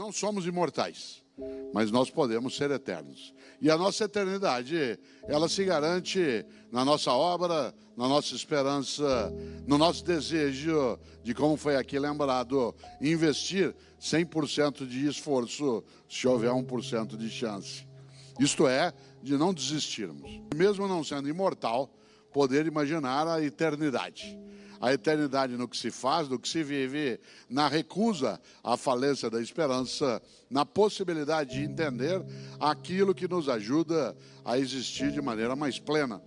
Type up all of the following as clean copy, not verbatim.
não somos imortais, mas nós podemos ser eternos. E a nossa eternidade, ela se garante na nossa obra, na nossa esperança, no nosso desejo de, como foi aqui lembrado, investir 100% de esforço se houver 1% de chance. Isto é, de não desistirmos. Mesmo não sendo imortal, poder imaginar a eternidade. A eternidade no que se faz, no que se vive, na recusa à falência da esperança, na possibilidade de entender aquilo que nos ajuda a existir de maneira mais plena.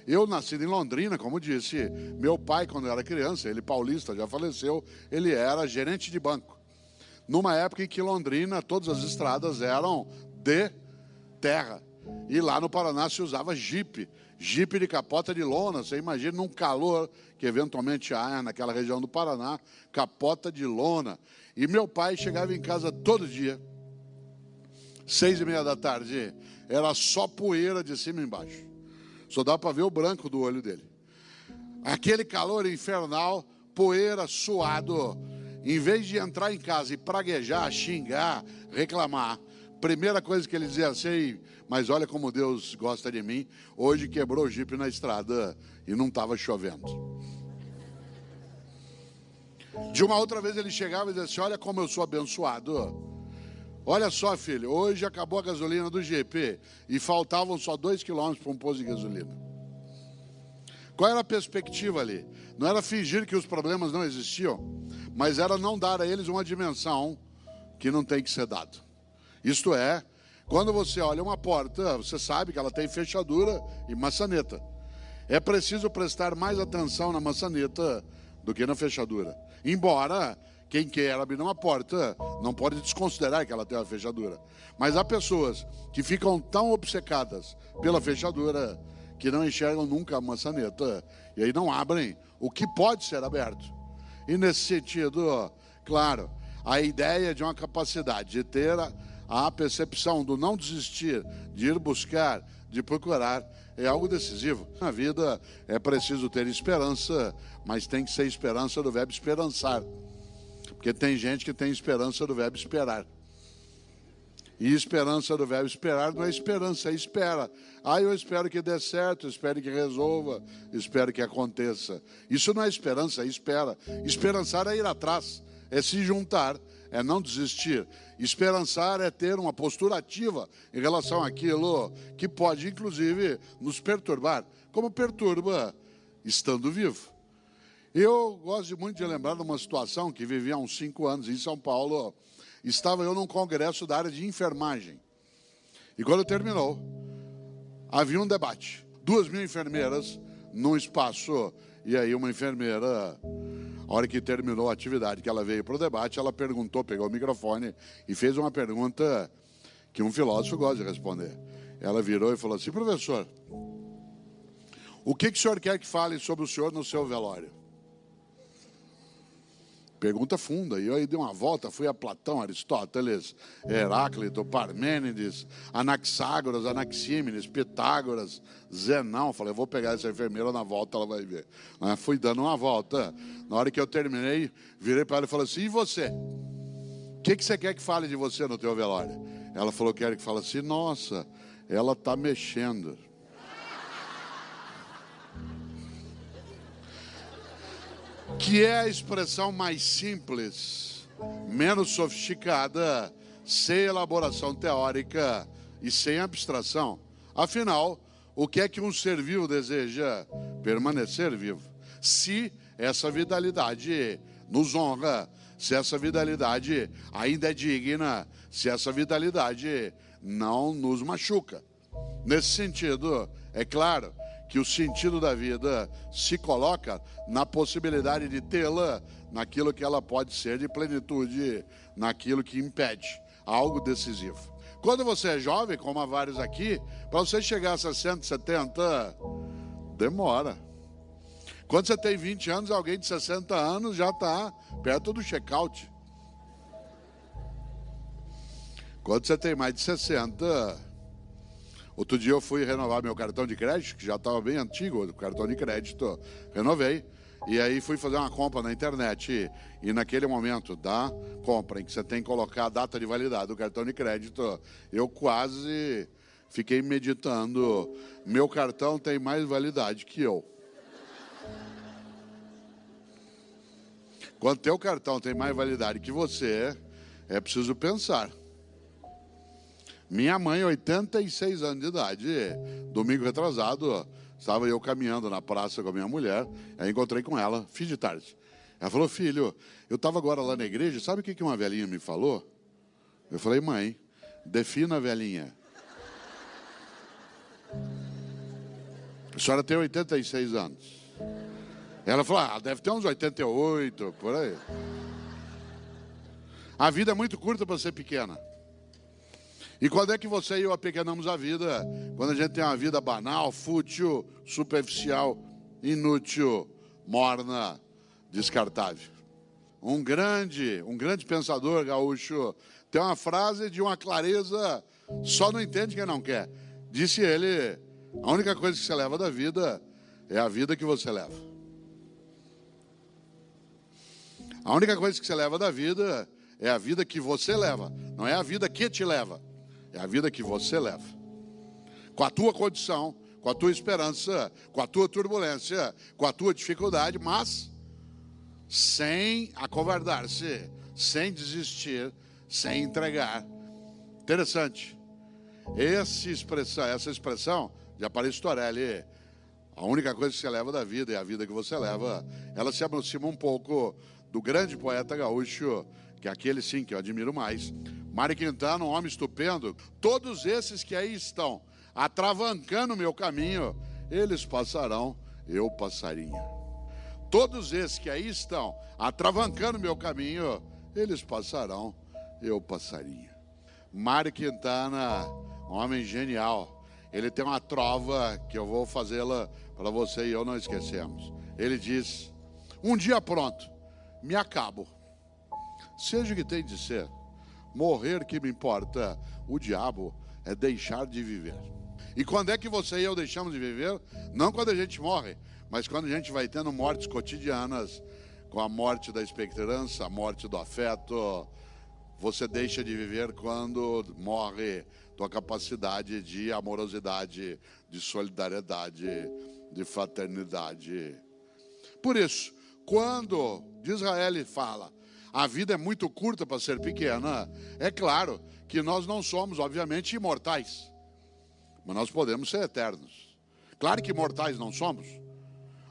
Eu, nascido em Londrina, como disse, meu pai, quando eu era criança, ele paulista, já faleceu, ele era gerente de banco. Numa época em que Londrina, todas as estradas eram de terra. E lá no Paraná se usava jipe de capota de lona. Você imagina num calor que eventualmente há naquela região do Paraná, capota de lona. E meu pai chegava em casa todo dia, 6h30 da tarde, era só poeira de cima e embaixo. Só dá para ver o branco do olho dele. Aquele calor infernal, poeira, suado. Em vez de entrar em casa e praguejar, xingar, reclamar, primeira coisa que ele dizia assim: mas olha como Deus gosta de mim, hoje quebrou o jipe na estrada e não estava chovendo. De uma outra vez ele chegava e dizia assim: olha como eu sou abençoado. Olha só, filho, hoje acabou a gasolina do jipe e faltavam só 2 quilômetros para um posto de gasolina. Qual era a perspectiva ali? Não era fingir que os problemas não existiam, mas era não dar a eles uma dimensão que não tem que ser dado. Isto é, quando você olha uma porta, você sabe que ela tem fechadura e maçaneta. É preciso prestar mais atenção na maçaneta do que na fechadura. Embora quem quer abrir uma porta não pode desconsiderar que ela tem uma fechadura. Mas há pessoas que ficam tão obcecadas pela fechadura que não enxergam nunca a maçaneta e aí não abrem o que pode ser aberto. E nesse sentido, claro, a ideia de uma capacidade de ter a percepção do não desistir, de ir buscar, de procurar, é algo decisivo. Na vida é preciso ter esperança, mas tem que ser esperança do verbo esperançar. Porque tem gente que tem esperança do verbo esperar. E esperança do verbo esperar não é esperança, é espera. Eu espero que dê certo, espero que resolva, espero que aconteça. Isso não é esperança, é espera. Esperançar é ir atrás, é se juntar, é não desistir. Esperançar é ter uma postura ativa em relação àquilo que pode, inclusive, nos perturbar, como perturba estando vivo. Eu gosto muito de lembrar de uma situação que vivi há uns 5 anos em São Paulo. Estava eu num congresso da área de enfermagem. E quando terminou, havia um debate. 2.000 enfermeiras num espaço. E aí uma enfermeira, a hora que terminou a atividade, que ela veio para o debate, ela perguntou, pegou o microfone e fez uma pergunta que um filósofo gosta de responder. Ela virou e falou assim: professor, o que o senhor quer que fale sobre o senhor no seu velório? Pergunta funda. E eu aí dei uma volta, fui a Platão, Aristóteles, Heráclito, Parmênides, Anaxágoras, Anaxímenes, Pitágoras, Zenão. Falei, eu vou pegar essa enfermeira na volta, ela vai ver. Fui dando uma volta. Na hora que eu terminei, virei para ela e falei assim: e você? O que você quer que fale de você no teu velório? Ela falou, quero que fale assim: nossa, ela está mexendo. Que é a expressão mais simples, menos sofisticada, sem elaboração teórica e sem abstração. Afinal, o que é que um ser vivo deseja? Permanecer vivo. Se essa vitalidade nos honra, se essa vitalidade ainda é digna, se essa vitalidade não nos machuca. Nesse sentido, é claro que o sentido da vida se coloca na possibilidade de tê-la naquilo que ela pode ser de plenitude, naquilo que impede, algo decisivo. Quando você é jovem, como há vários aqui, para você chegar a 60, 70, demora. Quando você tem 20 anos, alguém de 60 anos já está perto do check-out. Quando você tem mais de 60... Outro dia eu fui renovar meu cartão de crédito, que já estava bem antigo, o cartão de crédito, renovei. E aí fui fazer uma compra na internet e naquele momento da compra em que você tem que colocar a data de validade do cartão de crédito, eu quase fiquei meditando, meu cartão tem mais validade que eu. Quando teu cartão tem mais validade que você, é preciso pensar. Minha mãe, 86 anos de idade, domingo retrasado, estava eu caminhando na praça com a minha mulher, aí encontrei com ela, fim de tarde. Ela falou, filho, eu estava agora lá na igreja, sabe o que uma velhinha me falou? Eu falei, mãe, defina a velhinha. A senhora tem 86 anos. Ela falou, deve ter uns 88, por aí. A vida é muito curta para ser pequena. E quando é que você e eu apequenamos a vida? Quando a gente tem uma vida banal, fútil, superficial, inútil, morna, descartável. Um grande pensador gaúcho tem uma frase de uma clareza, só não entende quem não quer. Disse ele, a única coisa que você leva da vida é a vida que você leva. A única coisa que você leva da vida é a vida que você leva, não é a vida que te leva. É a vida que você leva. Com a tua condição, com a tua esperança, com a tua turbulência, com a tua dificuldade, mas sem acovardar-se, sem desistir, sem entregar. Interessante. Essa expressão de Aparício Torelli, a única coisa que você leva da vida é a vida que você leva, ela se aproxima um pouco do grande poeta gaúcho, que é aquele sim que eu admiro mais, Mário Quintana, um homem estupendo. Todos esses que aí estão atravancando o meu caminho, eles passarão, eu passarinho. Todos esses que aí estão atravancando o meu caminho, eles passarão, eu passarinho. Mário Quintana, um homem genial. Ele tem uma trova que eu vou fazê-la para você e eu não esquecemos. Ele diz, um dia pronto, me acabo. Seja o que tem de ser. Morrer que me importa, o diabo é deixar de viver. E quando é que você e eu deixamos de viver? Não quando a gente morre, mas quando a gente vai tendo mortes cotidianas, com a morte da esperança, a morte do afeto. Você deixa de viver quando morre tua capacidade de amorosidade, de solidariedade, de fraternidade. Por isso, quando Disraeli fala, a vida é muito curta para ser pequena, é claro que nós não somos, obviamente, imortais. Mas nós podemos ser eternos. Claro que imortais não somos.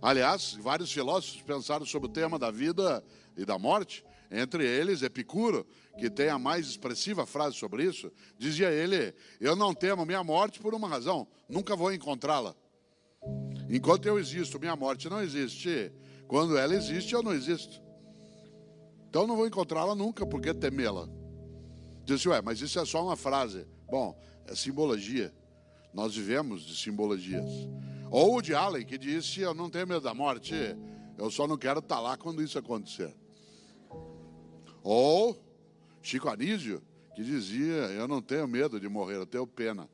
Aliás, vários filósofos pensaram sobre o tema da vida e da morte. Entre eles, Epicuro, que tem a mais expressiva frase sobre isso, dizia ele, eu não temo minha morte por uma razão, nunca vou encontrá-la. Enquanto eu existo, minha morte não existe. Quando ela existe, eu não existo. Então não vou encontrá-la nunca, por que temê-la? Disse, mas isso é só uma frase. Bom, é simbologia. Nós vivemos de simbologias. Ou o de Allen, que disse, eu não tenho medo da morte, eu só não quero estar lá quando isso acontecer. Ou Chico Anísio, que dizia, eu não tenho medo de morrer, eu tenho pena.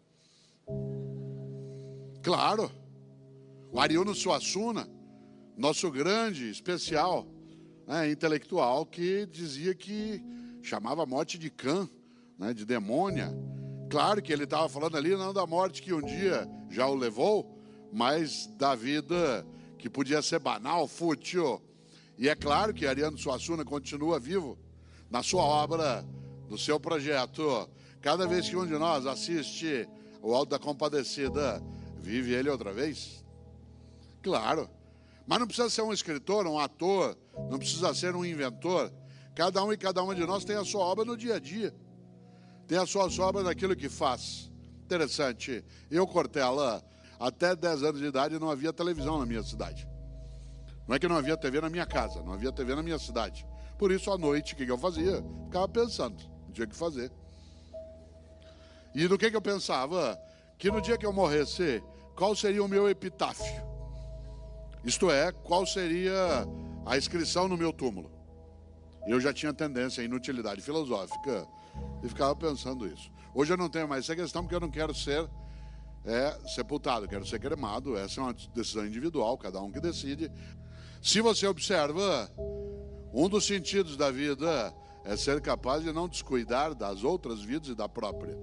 Claro, o Ariano Suassuna, nosso grande, especial, intelectual, que dizia que chamava a morte de cã, de demônia. Claro que ele estava falando ali não da morte que um dia já o levou, mas da vida que podia ser banal, fútil. E é claro que Ariano Suassuna continua vivo na sua obra, no seu projeto. Cada vez que um de nós assiste o Alto da Compadecida, vive ele outra vez? Claro. Mas não precisa ser um escritor, um ator, não precisa ser um inventor. Cada um e cada uma de nós tem a sua obra no dia a dia. Tem a sua obra naquilo que faz. Interessante. Eu, Cortella, até 10 anos de idade não havia televisão na minha cidade. Não é que não havia TV na minha casa, não havia TV na minha cidade. Por isso, à noite, o que eu fazia? Ficava pensando, não tinha o que fazer. E no que eu pensava? Que no dia que eu morresse, qual seria o meu epitáfio? Isto é, qual seria a inscrição no meu túmulo? Eu já tinha tendência à inutilidade filosófica e ficava pensando isso. Hoje eu não tenho mais essa questão porque eu não quero ser sepultado, quero ser cremado. Essa é uma decisão individual, cada um que decide. Se você observa, um dos sentidos da vida é ser capaz de não descuidar das outras vidas e da própria.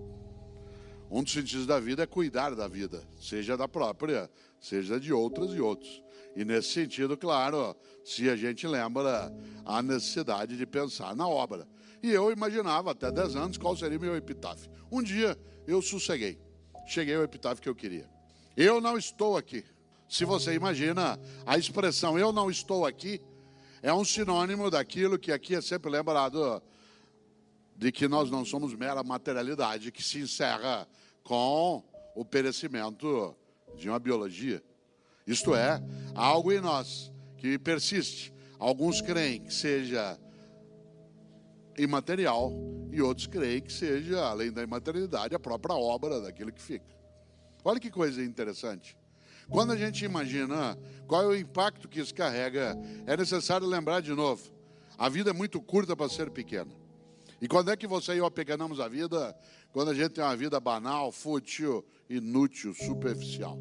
Um dos sentidos da vida é cuidar da vida, seja da própria, seja de outras e outros. E nesse sentido, claro, se a gente lembra a necessidade de pensar na obra. E eu imaginava até 10 anos qual seria o meu epitáfio. Um dia eu sosseguei, cheguei ao epitáfio que eu queria. Eu não estou aqui. Se você imagina, a expressão eu não estou aqui é um sinônimo daquilo que aqui é sempre lembrado, de que nós não somos mera materialidade que se encerra com o perecimento de uma biologia. Isto é, algo em nós que persiste. Alguns creem que seja imaterial e outros creem que seja, além da imaterialidade, a própria obra daquilo que fica. Olha que coisa interessante. Quando a gente imagina qual é o impacto que isso carrega, é necessário lembrar de novo, a vida é muito curta para ser pequena. E quando é que você e eu apequenamos a vida? Quando a gente tem uma vida banal, fútil, inútil, superficial.